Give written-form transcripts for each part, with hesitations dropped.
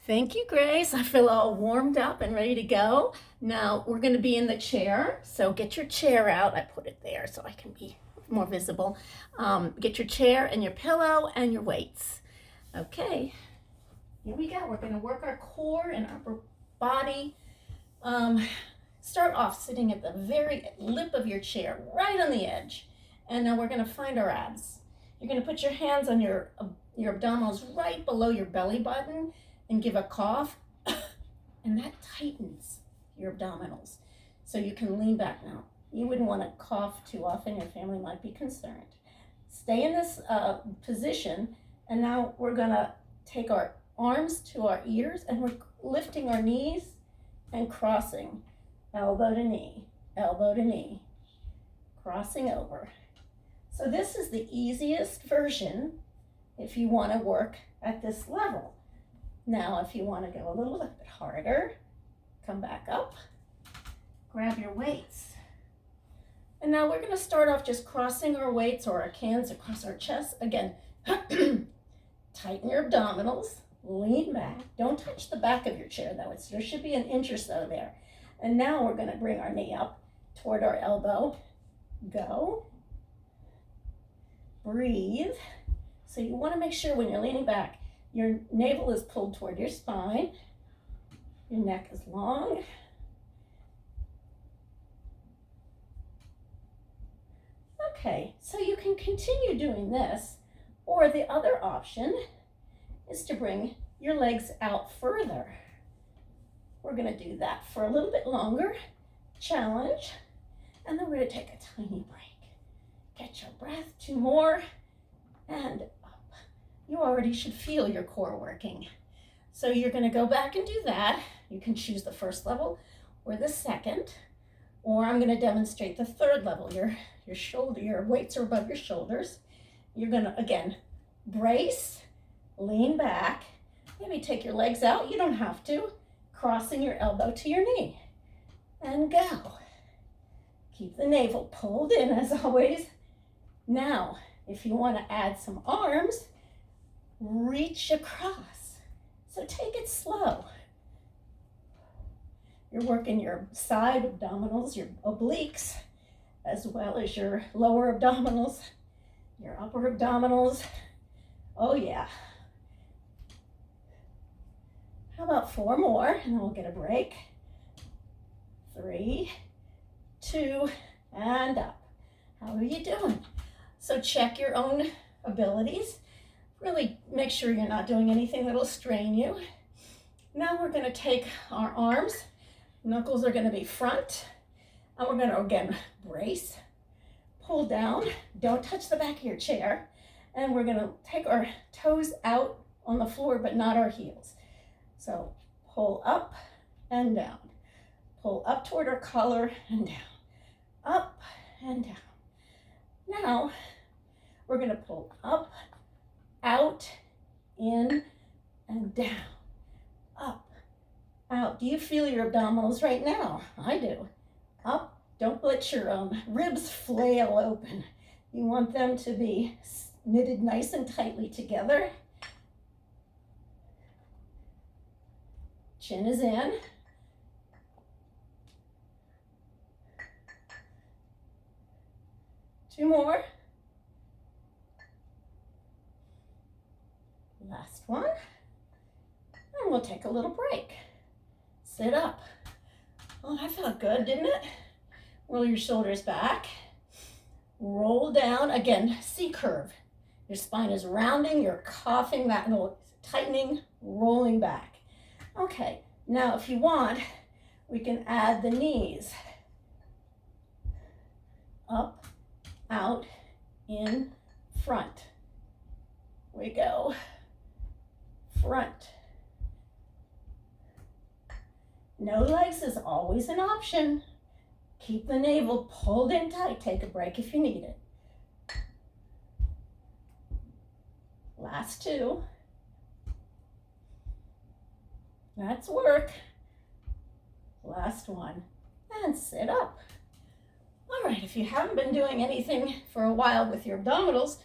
Thank you, Grace. I feel all warmed up and ready to go. Now we're going to be in the chair. So get your chair out. I put it there so I can be more visible. Get your chair and your pillow and your weights. Okay, here we go. We're going to work our core and upper body. Start off sitting at the very lip of your chair, right on the edge. And now we're going to find our abs. You're going to put your hands on your abdominals right below your belly button and give a cough, and that tightens your abdominals. So you can lean back now. You wouldn't want to cough too often. Your family might be concerned. Stay in this position, and now we're gonna take our arms to our ears, and we're lifting our knees and crossing, elbow to knee, crossing over. So this is the easiest version if you want to work at this level. Now, if you want to go a little bit harder, come back up, grab your weights. And now we're going to start off just crossing our weights or our cans across our chest. Again, tighten your abdominals, lean back. Don't touch the back of your chair though. There should be an inch or so there. And now we're going to bring our knee up toward our elbow. Go. Breathe. So you want to make sure when you're leaning back, your navel is pulled toward your spine. Your neck is long. Okay, so you can continue doing this, or the other option is to bring your legs out further. We're going to do that for a little bit longer, challenge, and then we're going to take a tiny break. Get your breath, 2 more, and you already should feel your core working. So you're going to go back and do that. You can choose the first level or the second, or I'm going to demonstrate the third level. Your weights are above your shoulders. You're going to, again, brace, lean back, maybe take your legs out. You don't have to. Crossing your elbow to your knee. And go. Keep the navel pulled in as always. Now, if you want to add some arms, reach across. So take it slow. You're working your side abdominals, your obliques, as well as your lower abdominals, your upper abdominals. Oh yeah. How about 4 more, and then we'll get a break. 3, 2, and up. How are you doing? So check your own abilities. Really make sure you're not doing anything that'll strain you. Now we're going to take our arms. Knuckles are going to be front. And we're going to, again, brace, pull down. Don't touch the back of your chair. And we're going to take our toes out on the floor, but not our heels. So pull up and down. Pull up toward our collar and down. Up and down. Now we're going to pull up, out, in, and down. Up, out. Do you feel your abdominals right now? I do. Up. Don't let your ribs flail open. You want them to be knitted nice and tightly together. Chin is in. Two more. Last one. And we'll take a little break. Sit up. Oh, that felt good, didn't it? Roll your shoulders back. Roll down. Again, C curve. Your spine is rounding. You're coughing, that little tightening, rolling back. Okay, now if you want, we can add the knees. Up, out, in, front. We go. Front. No legs is always an option. Keep the navel pulled in tight. Take a break if you need it. Last 2. That's work. Last one. And sit up. All right, if you haven't been doing anything for a while with your abdominals,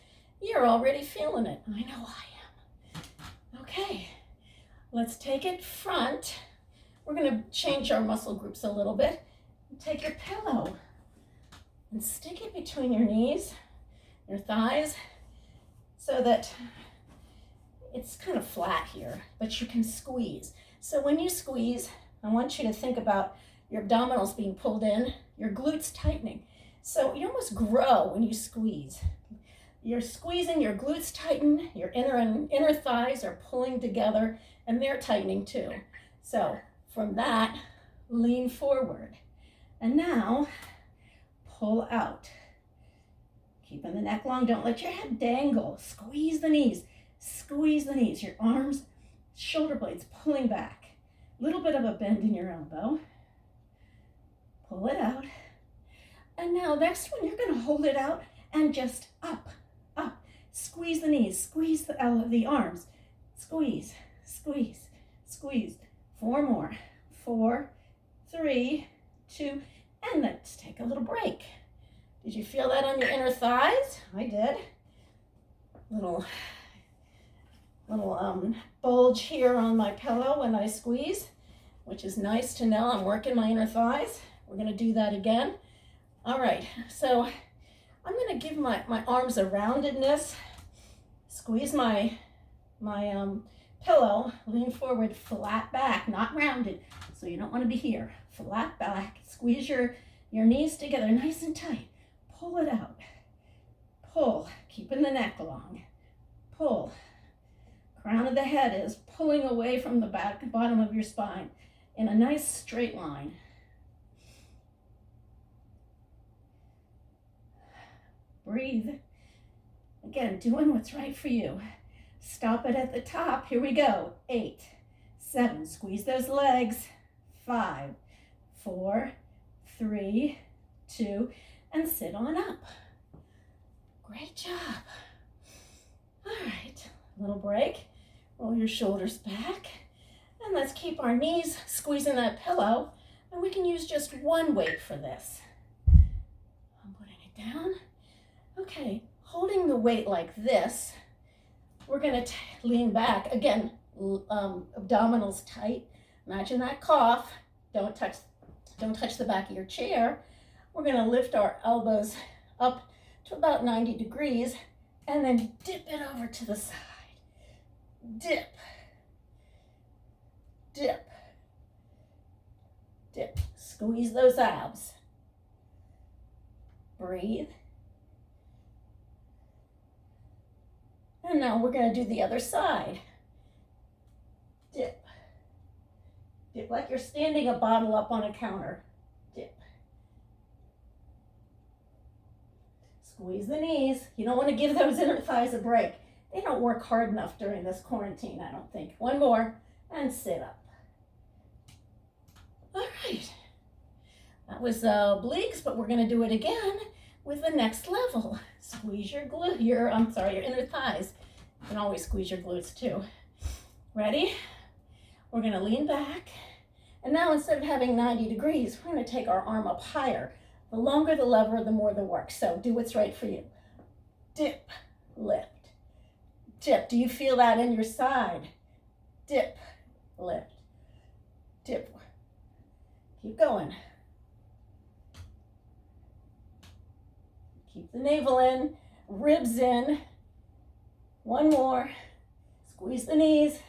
you're already feeling it. I know I am. Okay, let's take it front. We're gonna change our muscle groups a little bit. Take your pillow and stick it between your knees, your thighs, so that it's kind of flat here, but you can squeeze. So when you squeeze, I want you to think about your abdominals being pulled in, your glutes tightening. So you almost grow when you squeeze. You're squeezing, your glutes tighten, your inner thighs are pulling together, and they're tightening too. So from that, lean forward. And now, pull out. Keeping the neck long, don't let your head dangle. Squeeze the knees, your arms, shoulder blades pulling back. Little bit of a bend in your elbow. Pull it out. And now next one, you're gonna hold it out and just up. Squeeze the knees, squeeze the arms. Squeeze. 4 more. 4, 3, 2, and let's take a little break. Did you feel that on your inner thighs? I did. Little bulge here on my pillow when I squeeze, which is nice to know I'm working my inner thighs. We're gonna do that again. All right, so I'm gonna give my arms a roundedness. Squeeze my pillow, lean forward, flat back, not rounded. So you don't want to be here. Flat back, squeeze your knees together nice and tight. Pull it out. Pull, keeping the neck long. Pull. Crown of the head is pulling away from the bottom of your spine in a nice straight line. Breathe. Again, doing what's right for you. Stop it at the top. Here we go. 8, 7, squeeze those legs. 5, 4, 3, 2, and sit on up. Great job. All right, little break. Roll your shoulders back. And let's keep our knees squeezing that pillow. And we can use just one weight for this. I'm putting it down. Okay, holding the weight like this, we're gonna lean back. Again, abdominals tight. Imagine that cough. Don't touch the back of your chair. We're gonna lift our elbows up to about 90 degrees and then dip it over to the side. Dip, dip, dip. Squeeze those abs. Breathe. And now we're going to do the other side. Dip. Dip like you're standing a bottle up on a counter. Dip. Squeeze the knees. You don't want to give those inner thighs a break. They don't work hard enough during this quarantine, I don't think. One more, and sit up. All right. That was obliques, but we're going to do it again with the next level. Squeeze your your inner thighs. You can always squeeze your glutes too. Ready? We're gonna lean back. And now instead of having 90 degrees, we're gonna take our arm up higher. The longer the lever, the more the work. So do what's right for you. Dip, lift, dip. Do you feel that in your side? Dip, lift, dip. Keep going. Keep the navel in, ribs in. One more. Squeeze the knees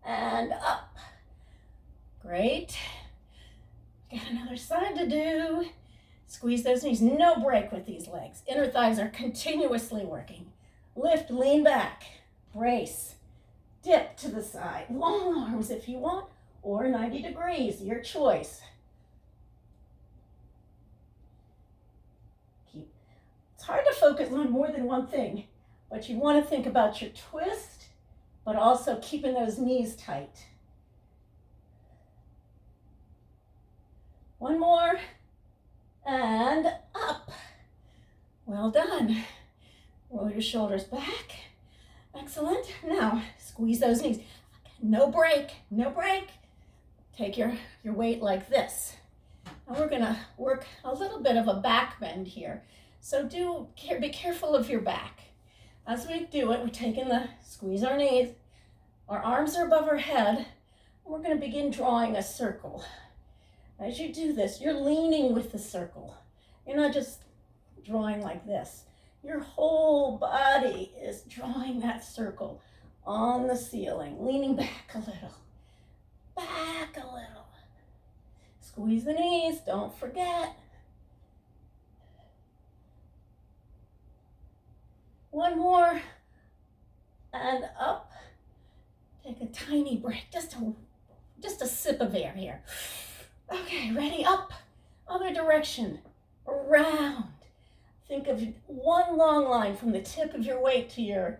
and up. Great. Got another side to do. Squeeze those knees. No break with these legs. Inner thighs are continuously working. Lift, lean back, brace, dip to the side. Long arms if you want, or 90 degrees, your choice. It's hard to focus on more than one thing, but you want to think about your twist, but also keeping those knees tight. One more, and up. Well done. Roll your shoulders back. Excellent. Now, squeeze those knees. No break, no break. Take your weight like this. And we're gonna work a little bit of a back bend here. So be careful of your back. As we do it, we're taking squeeze our knees, Our arms are above our head. We're going to begin drawing a circle. As you do this, you're leaning with the circle. You're not just drawing like this. Your whole body is drawing that circle on the ceiling, leaning back a little, back a little. Squeeze the knees, don't forget. One more, and up. Take a tiny break, just a sip of air here. Okay, ready, up, other direction, around. Think of one long line from the tip of your weight to your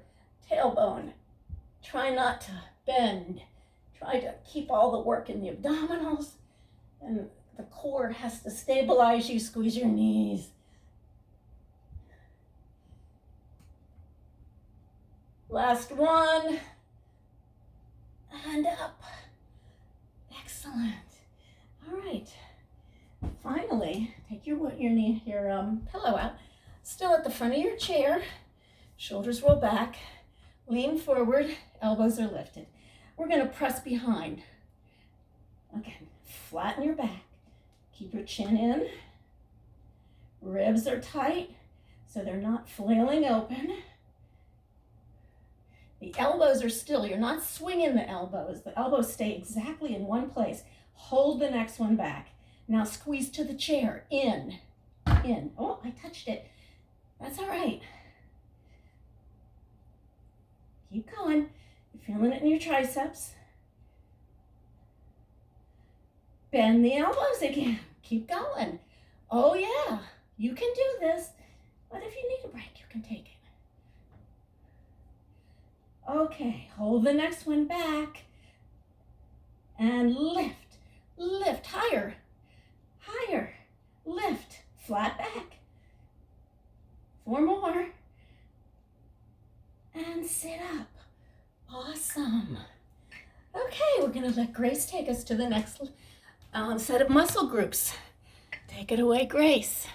tailbone. Try not to bend. Try to keep all the work in the abdominals, and the core has to stabilize you. Squeeze your knees. Last one, and up. Excellent. All right. Finally, take your pillow out. Still at the front of your chair. Shoulders roll back. Lean forward. Elbows are lifted. We're going to press behind. Again, flatten your back. Keep your chin in. Ribs are tight, so they're not flailing open. The elbows are still. You're not swinging the elbows. The elbows stay exactly in one place. Hold the next one back. Now squeeze to the chair. In. Oh, I touched it. That's all right. Keep going. You're feeling it in your triceps. Bend the elbows again. Keep going. Oh yeah, you can do this. But if you need a break, you can take it. Okay, hold the next one back. And lift. Lift higher. Higher. Lift. Flat back. 4 more. And sit up. Awesome. Okay, we're going to let Grace take us to the next set of muscle groups. Take it away, Grace.